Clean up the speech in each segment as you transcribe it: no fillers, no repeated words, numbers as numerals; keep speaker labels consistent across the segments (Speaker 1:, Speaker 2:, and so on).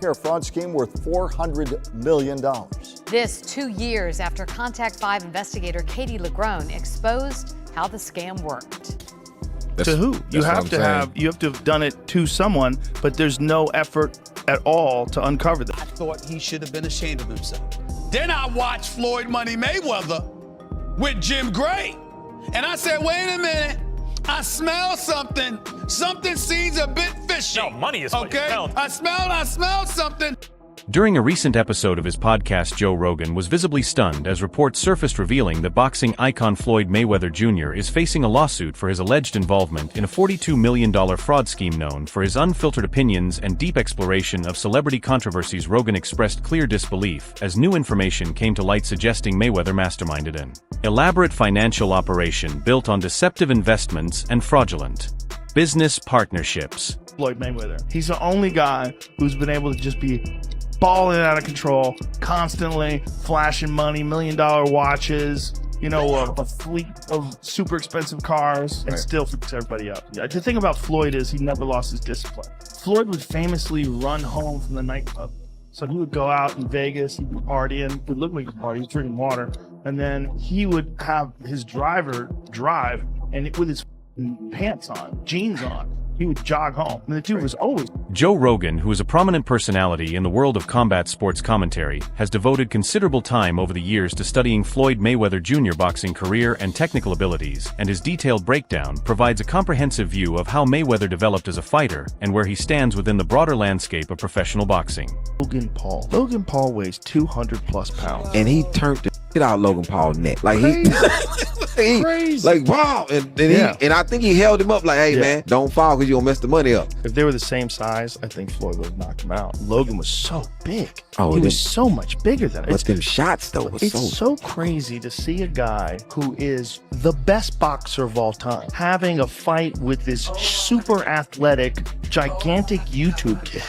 Speaker 1: healthcare fraud scheme worth $400 million.
Speaker 2: This 2 years after Contact 5 investigator Katie Legrone exposed how the scam worked.
Speaker 3: To who? You have to have done it to someone, but there's no effort at all to uncover them.
Speaker 4: I thought he should have been ashamed of himself. Then I watched Floyd Money Mayweather with Jim Gray. And I said, wait a minute. I smell something. Something seems a bit fishy.
Speaker 5: No, money is what you smelled.
Speaker 4: I smelled something.
Speaker 6: During a recent episode of his podcast, Joe Rogan was visibly stunned as reports surfaced revealing that boxing icon Floyd Mayweather Jr. is facing a lawsuit for his alleged involvement in a $42 million fraud scheme known for his unfiltered opinions and deep exploration of celebrity controversies. Rogan expressed clear disbelief as new information came to light suggesting Mayweather masterminded an elaborate financial operation built on deceptive investments and fraudulent business partnerships.
Speaker 3: Floyd Mayweather. He's the only guy who's been able to just be balling out of control, constantly flashing money, $1 million watches, a fleet of super expensive cars, and still freaks everybody up. The thing about Floyd is he never lost his discipline. Floyd would famously run home from the nightclub. So he would go out in Vegas, he'd be partying, it would look like a party, he's drinking water, and then he would have his driver drive, and with his pants on, jeans on, he would jog home. And the dude was always...
Speaker 6: Joe Rogan, who is a prominent personality in the world of combat sports commentary, has devoted considerable time over the years to studying Floyd Mayweather Jr. boxing career and technical abilities, and his detailed breakdown provides a comprehensive view of how Mayweather developed as a fighter and where he stands within the broader landscape of professional boxing.
Speaker 7: Logan Paul weighs 200 plus pounds. And he turned the shit out of Logan Paul's neck. Like
Speaker 3: Crazy.
Speaker 7: Like, wow. And I think he held him up like, hey, man, don't fall because you're going to mess the money up.
Speaker 3: If they were the same size, I think Floyd would have knocked him out. Logan was so big.
Speaker 7: Oh,
Speaker 3: he was so much bigger than it.
Speaker 7: But them shots, though, was
Speaker 3: it's so crazy to see a guy who is the best boxer of all time having a fight with this super athletic, gigantic YouTube kid.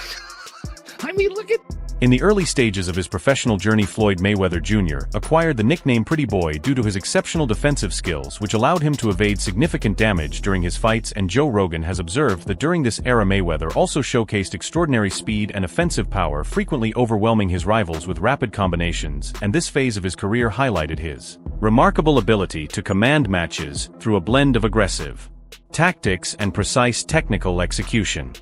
Speaker 3: I mean, look at...
Speaker 6: In the early stages of his professional journey, Floyd Mayweather Jr. acquired the nickname Pretty Boy due to his exceptional defensive skills, which allowed him to evade significant damage during his fights, and Joe Rogan has observed that during this era Mayweather also showcased extraordinary speed and offensive power, frequently overwhelming his rivals with rapid combinations, and this phase of his career highlighted his remarkable ability to command matches through a blend of aggressive tactics and precise technical execution.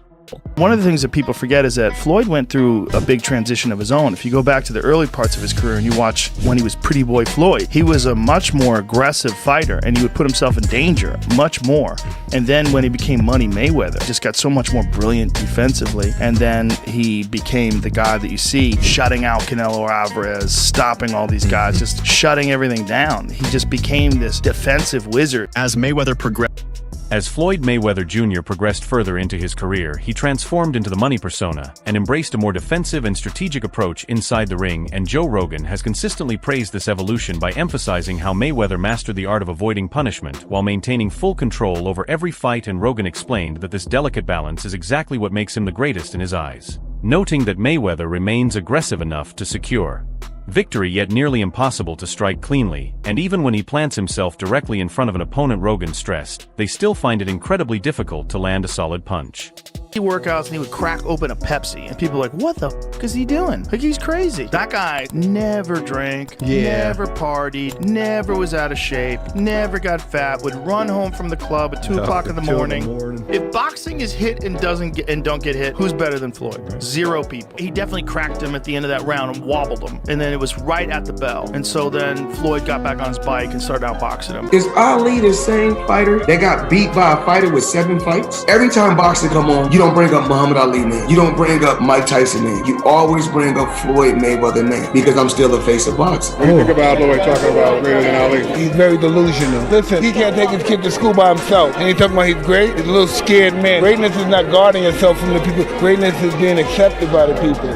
Speaker 3: One of the things that people forget is that Floyd went through a big transition of his own. If you go back to the early parts of his career and you watch when he was Pretty Boy Floyd, he was a much more aggressive fighter and he would put himself in danger much more. And then when he became Money Mayweather, just got so much more brilliant defensively. And then he became the guy that you see shutting out Canelo Alvarez, stopping all these guys, just shutting everything down. He just became this defensive wizard.
Speaker 8: As Mayweather progressed.
Speaker 6: As Floyd Mayweather Jr. progressed further into his career, he transformed into the money persona and embraced a more defensive and strategic approach inside the ring, and Joe Rogan has consistently praised this evolution by emphasizing how Mayweather mastered the art of avoiding punishment while maintaining full control over every fight, and Rogan explained that this delicate balance is exactly what makes him the greatest in his eyes, noting that Mayweather remains aggressive enough to secure victory yet nearly impossible to strike cleanly, and even when he plants himself directly in front of an opponent, Rogan stressed, they still find it incredibly difficult to land a solid punch.
Speaker 3: He workouts and he would crack open a Pepsi and people are like, what the f is he doing? Like, he's crazy. That guy never drank, never partied, never was out of shape, never got fat, would run home from the club at 2 o'clock in the morning. If boxing is hit and don't get hit, who's better than Floyd? Zero people. He definitely cracked him at the end of that round and wobbled him, and then it was right at the bell. And so then Floyd got back on his bike and started outboxing him.
Speaker 9: Is Ali the same fighter that got beat by a fighter with 7 fights? Every time boxing come on, you don't bring up Muhammad Ali name. You don't bring up Mike Tyson name. You always bring up Floyd Mayweather name because I'm still the face of boxing.
Speaker 10: When you think about Floyd talking about greater than Ali, he's very delusional. Listen, he can't take his kid to school by himself. And he's talking about he's great. He's a little scared man. Greatness is not guarding yourself from the people. Greatness is being accepted by the people.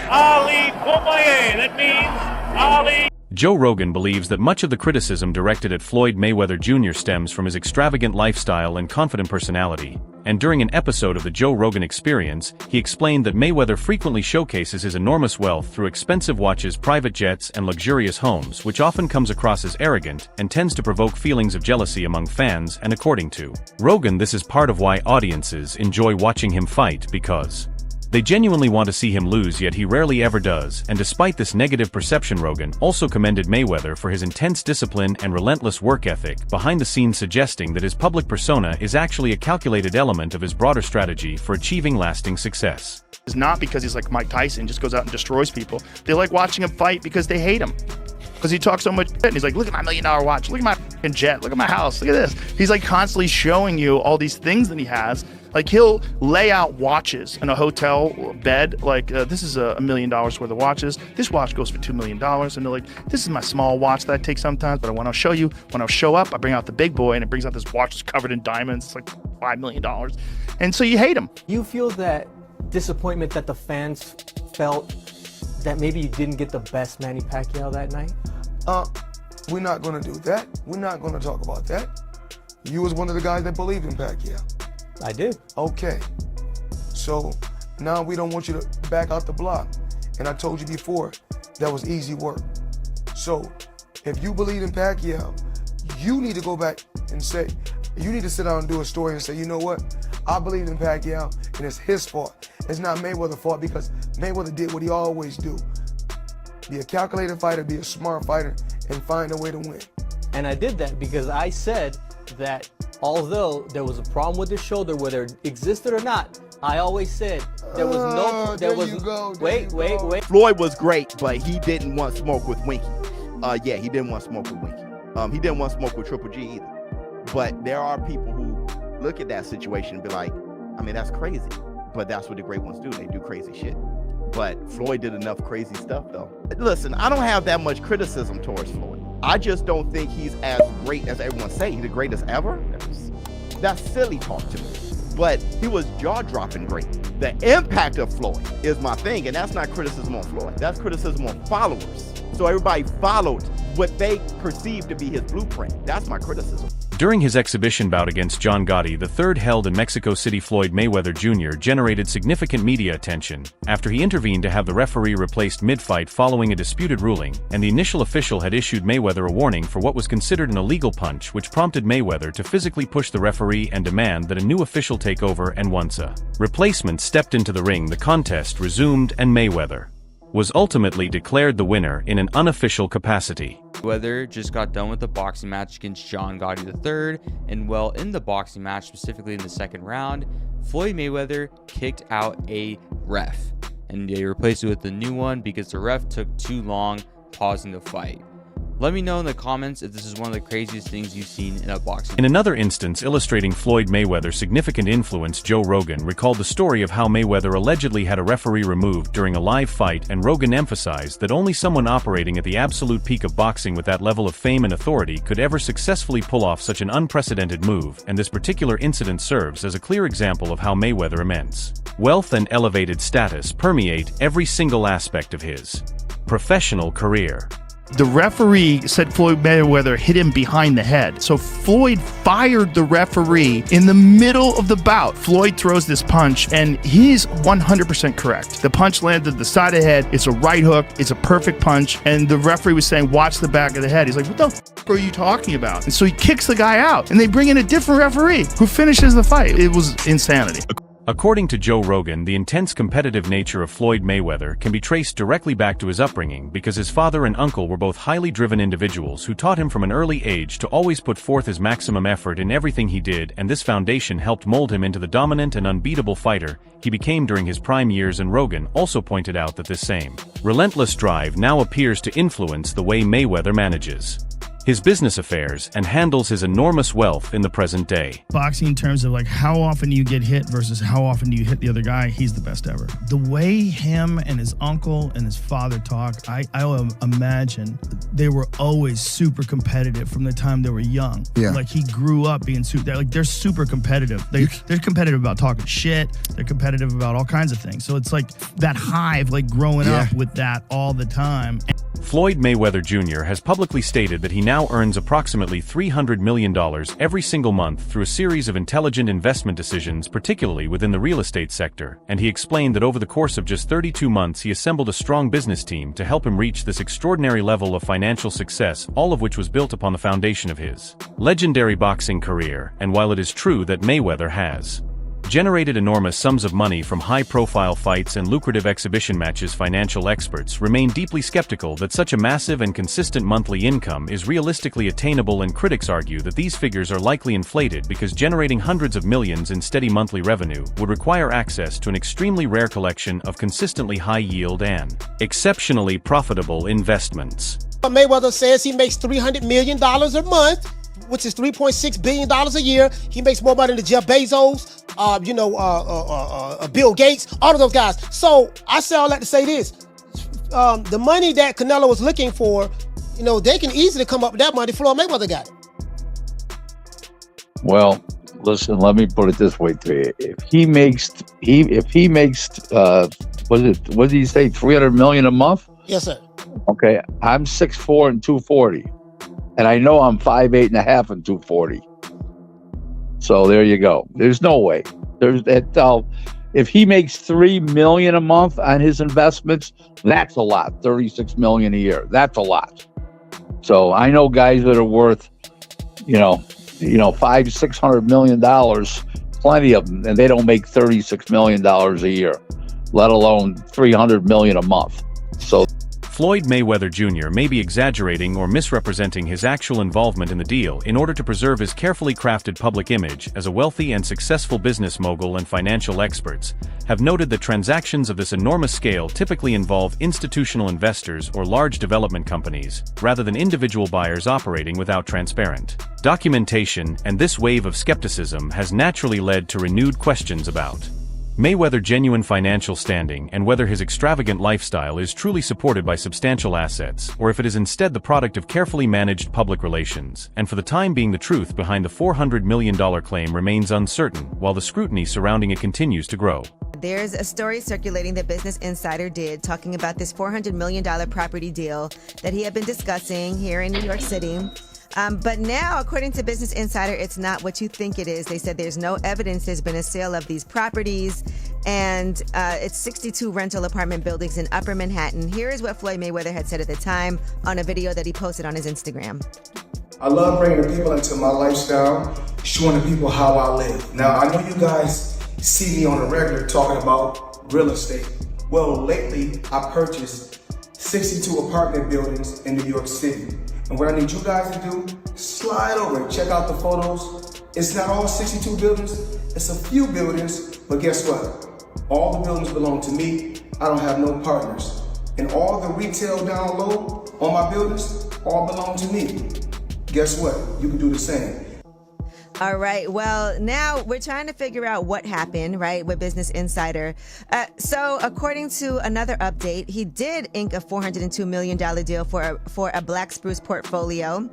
Speaker 5: Ali Bomaye, that means Ali.
Speaker 6: Joe Rogan believes that much of the criticism directed at Floyd Mayweather Jr. stems from his extravagant lifestyle and confident personality, and during an episode of the Joe Rogan Experience, he explained that Mayweather frequently showcases his enormous wealth through expensive watches, private jets, and luxurious homes, which often comes across as arrogant and tends to provoke feelings of jealousy among fans. And according to Rogan, this is part of why audiences enjoy watching him fight, because they genuinely want to see him lose, yet he rarely ever does. And despite this negative perception, Rogan also commended Mayweather for his intense discipline and relentless work ethic behind the scenes, suggesting that his public persona is actually a calculated element of his broader strategy for achieving lasting success.
Speaker 3: It's not because he's like Mike Tyson, just goes out and destroys people. They like watching him fight because they hate him. Because he talks so much shit, and he's like, look at my $1 million watch, look at my fucking jet, look at my house, look at this. He's like constantly showing you all these things that he has. Like, he'll lay out watches in a hotel bed, like, this is $1 million worth of watches. This watch goes for $2 million. And they're like, this is my small watch that I take sometimes, but when I'll show you, when I'll show up, I bring out the big boy, and it brings out this watch that's covered in diamonds. It's like $5 million. And so you hate him.
Speaker 5: You feel that disappointment that the fans felt that maybe you didn't get the best Manny Pacquiao that night?
Speaker 9: We're not going to do that. We're not going to talk about that. You was one of the guys that believed in Pacquiao.
Speaker 5: I did.
Speaker 9: Okay. So now we don't want you to back out the block. And I told you before, that was easy work. So if you believe in Pacquiao, you need to go back and say, you need to sit down and do a story and say, you know what? I believe in Pacquiao, and it's his fault. It's not Mayweather's fault, because Mayweather did what he always do. Be a calculated fighter, be a smart fighter, and find a way to win.
Speaker 5: And I did that because I said that although there was a problem with his shoulder, whether it existed or not, I always said there was no. Wait.
Speaker 7: Floyd was great, but he didn't want smoke with Winky. Yeah, he didn't want smoke with Winky. He didn't want smoke with Triple G either. But there are people who look at that situation and be like, I mean, that's crazy. But that's what the great ones do. They do crazy shit. But Floyd did enough crazy stuff, though. Listen, I don't have that much criticism towards Floyd. I just don't think he's as great as everyone say. He's the greatest ever. That's silly talk to me. But he was jaw-dropping great. The impact of Floyd is my thing, and that's not criticism on Floyd. That's criticism on followers. So everybody followed what they perceived to be his blueprint. That's my criticism.
Speaker 6: During his exhibition bout against John Gotti III held in Mexico City, Floyd Mayweather Jr. generated significant media attention after he intervened to have the referee replaced mid-fight following a disputed ruling, and the initial official had issued Mayweather a warning for what was considered an illegal punch, which prompted Mayweather to physically push the referee and demand that a new official take over, and once a replacement stepped into the ring, the contest resumed and Mayweather was ultimately declared the winner in an unofficial capacity.
Speaker 8: Mayweather just got done with the boxing match against John Gotti III, and while in the boxing match, specifically in the second round, Floyd Mayweather kicked out a ref, and they replaced it with a new one because the ref took too long pausing the fight. Let me know in the comments if this is one of the craziest things you've seen in a boxing.
Speaker 6: In another instance illustrating Floyd Mayweather's significant influence, Joe Rogan recalled the story of how Mayweather allegedly had a referee removed during a live fight, and Rogan emphasized that only someone operating at the absolute peak of boxing with that level of fame and authority could ever successfully pull off such an unprecedented move, and this particular incident serves as a clear example of how Mayweather's immense wealth and elevated status permeate every single aspect of his professional career.
Speaker 3: The referee said Floyd Mayweather hit him behind the head. So Floyd fired the referee in the middle of the bout. Floyd throws this punch, and he's 100% correct. The punch landed the side of the head. It's a right hook. It's a perfect punch. And the referee was saying, watch the back of the head. He's like, what the f*** are you talking about? And so he kicks the guy out, and they bring in a different referee who finishes the fight. It was insanity.
Speaker 6: According to Joe Rogan, the intense competitive nature of Floyd Mayweather can be traced directly back to his upbringing, because his father and uncle were both highly driven individuals who taught him from an early age to always put forth his maximum effort in everything he did, and this foundation helped mold him into the dominant and unbeatable fighter he became during his prime years. And Rogan also pointed out that this same relentless drive now appears to influence the way Mayweather manages his business affairs and handles his enormous wealth in the present day.
Speaker 3: Boxing in terms of like how often do you get hit versus how often do you hit the other guy, he's the best ever. The way him and his uncle and his father talk, I imagine they were always super competitive from the time they were young.
Speaker 10: Yeah.
Speaker 3: Like he grew up being they're super competitive. They're competitive about talking shit. They're competitive about all kinds of things. So it's like that hive, like growing up with that all the time.
Speaker 6: Floyd Mayweather Jr. has publicly stated that he now earns approximately $300 million every single month through a series of intelligent investment decisions, particularly within the real estate sector, and he explained that over the course of just 32 months he assembled a strong business team to help him reach this extraordinary level of financial success, all of which was built upon the foundation of his legendary boxing career. And while it is true that Mayweather has generated enormous sums of money from high-profile fights and lucrative exhibition matches, financial experts remain deeply skeptical that such a massive and consistent monthly income is realistically attainable, and critics argue that these figures are likely inflated because generating hundreds of millions in steady monthly revenue would require access to an extremely rare collection of consistently high-yield and exceptionally profitable investments.
Speaker 11: Mayweather says he makes $300 million a month, which is $3.6 billion a year. He makes more money than Jeff Bezos, Bill Gates, all of those guys. So I say all that to say this. The money that Canelo was looking for, they can easily come up with that money. Floyd Mayweather got it.
Speaker 12: Well, listen, let me put it this way to you. If he makes what did he say, $300 million a month?
Speaker 11: Yes, sir.
Speaker 12: Okay, I'm 6'4" and 240. And I know I'm 5'8" and a half and 240. So there you go. There's no way. If he makes $3 million a month on his investments, that's a lot. $36 million a year. That's a lot. So I know guys that are worth, $500-600 million, plenty of them, and they don't make $36 million a year, let alone $300 million a month. So
Speaker 6: Floyd Mayweather Jr. may be exaggerating or misrepresenting his actual involvement in the deal in order to preserve his carefully crafted public image as a wealthy and successful business mogul, and financial experts have noted that transactions of this enormous scale typically involve institutional investors or large development companies, rather than individual buyers operating without transparent documentation, and this wave of skepticism has naturally led to renewed questions about Mayweather's genuine financial standing and whether his extravagant lifestyle is truly supported by substantial assets, or if it is instead the product of carefully managed public relations. And for the time being, the truth behind the $400 million claim remains uncertain, while the scrutiny surrounding it continues to grow.
Speaker 13: There's a story circulating that Business Insider did talking about this $400 million property deal that he had been discussing here in New York City. But now, according to Business Insider, it's not what you think it is. They said there's no evidence there's been a sale of these properties, and it's 62 rental apartment buildings in Upper Manhattan. Here is what Floyd Mayweather had said at the time on a video that he posted on his Instagram.
Speaker 9: I love bringing the people into my lifestyle, showing the people how I live. Now, I know you guys see me on a regular talking about real estate. Well, lately, I purchased 62 apartment buildings in New York City. And what I need you guys to do, slide over and check out the photos. It's not all 62 buildings, it's a few buildings, but guess what? All the buildings belong to me. I don't have no partners. And all the retail down low on my buildings all belong to me. Guess what? You can do the same.
Speaker 13: All right. Well, now we're trying to figure out what happened, right, with Business Insider. So according to another update, he did ink a $402 million deal for a Black Spruce portfolio.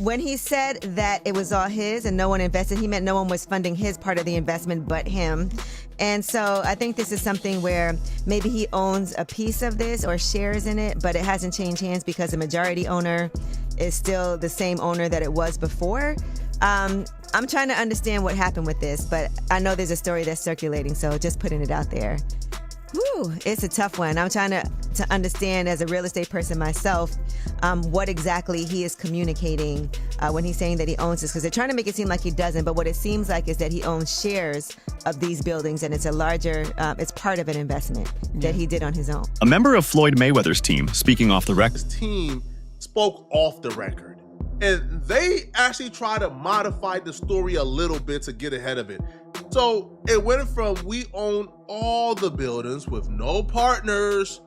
Speaker 13: When he said that it was all his and no one invested, he meant no one was funding his part of the investment but him. And so I think this is something where maybe he owns a piece of this or shares in it, but it hasn't changed hands because the majority owner is still the same owner that it was before. I'm trying to understand what happened with this, but I know there's a story that's circulating, so just putting it out there. Whew, it's a tough one. I'm trying to understand, as a real estate person myself, what exactly he is communicating when he's saying that he owns this, because they're trying to make it seem like he doesn't, but what it seems like is that he owns shares of these buildings, and it's a larger, it's part of an investment that he did on his own.
Speaker 14: A member of Floyd Mayweather's team, speaking off the record.
Speaker 15: His team spoke off the record. And they actually try to modify the story a little bit to get ahead of it. So it went from we own all the buildings with no partners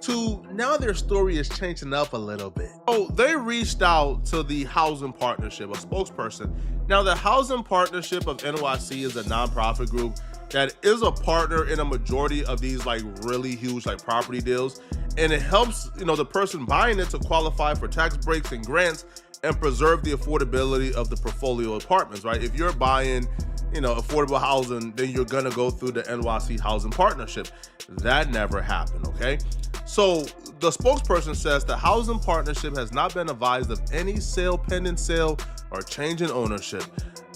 Speaker 15: to now their story is changing up a little bit. So they reached out to the Housing Partnership, a spokesperson. Now the Housing Partnership of NYC is a nonprofit group that is a partner in a majority of these like really huge like property deals. And it helps, the person buying it to qualify for tax breaks and grants and preserve the affordability of the portfolio apartments, right? If you're buying, affordable housing, then you're gonna go through the NYC Housing Partnership. That never happened, okay? So the spokesperson says the housing partnership has not been advised of any sale, pending sale, or change in ownership.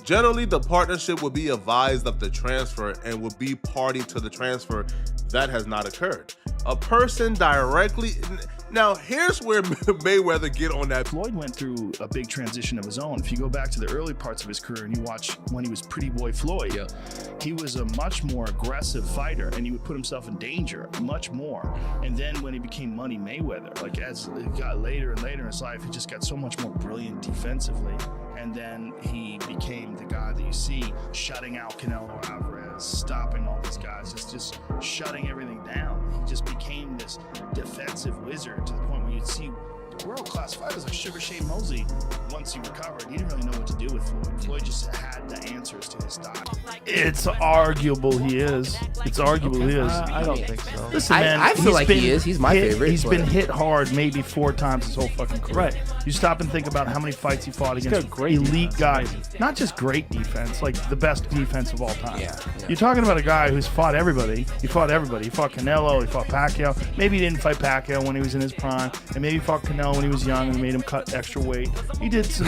Speaker 15: Generally, the partnership will be advised of the transfer and will be party to the transfer. That has not occurred. A person directly... Now, here's where Mayweather get on that.
Speaker 3: Floyd went through a big transition of his own. If you go back to the early parts of his career and you watch when he was Pretty Boy Floyd, he was a much more aggressive fighter and he would put himself in danger much more. And then when he became Money Mayweather, like as it got later and later in his life, he just got so much more brilliant defensively. And then he became the guy that you see shutting out Canelo Alvarez, stopping all these guys, just shutting everything down. He just became this defensive wizard to the point where you'd see world-class fighters like Sugar Shane Mosley. Once he recovered, he didn't really know what to do with Floyd. Floyd just had the answers to his style. It's arguable he is. It's arguable he is.
Speaker 16: I don't think so.
Speaker 3: Listen, man,
Speaker 16: I feel like he is. He's my favorite.
Speaker 3: He's been hit hard maybe 4 times his whole fucking career. Right. You stop and think about how many fights he fought against elite guys. Not just great defense, like the best defense of all time.
Speaker 16: Yeah.
Speaker 3: You're talking about a guy who's fought everybody. He fought everybody. He fought Canelo. He fought Pacquiao. Maybe he didn't fight Pacquiao when he was in his prime. And maybe he fought Canelo when he was young and made him cut extra weight. He did some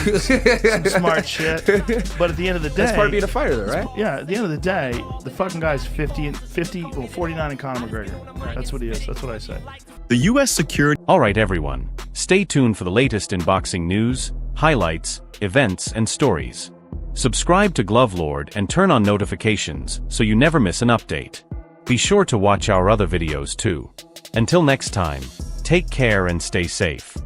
Speaker 3: smart shit. But at the end of the day...
Speaker 16: That's part of being a fighter, though, right?
Speaker 3: Yeah, at the end of the day, the fucking guy's 49 in Conor McGregor. That's what he is. That's what I say.
Speaker 14: The U.S. secured...
Speaker 6: All right, everyone. Stay tuned for the latest in boxing news, highlights, events, and stories. Subscribe to Glove Lord and turn on notifications so you never miss an update. Be sure to watch our other videos too. Until next time, take care and stay safe.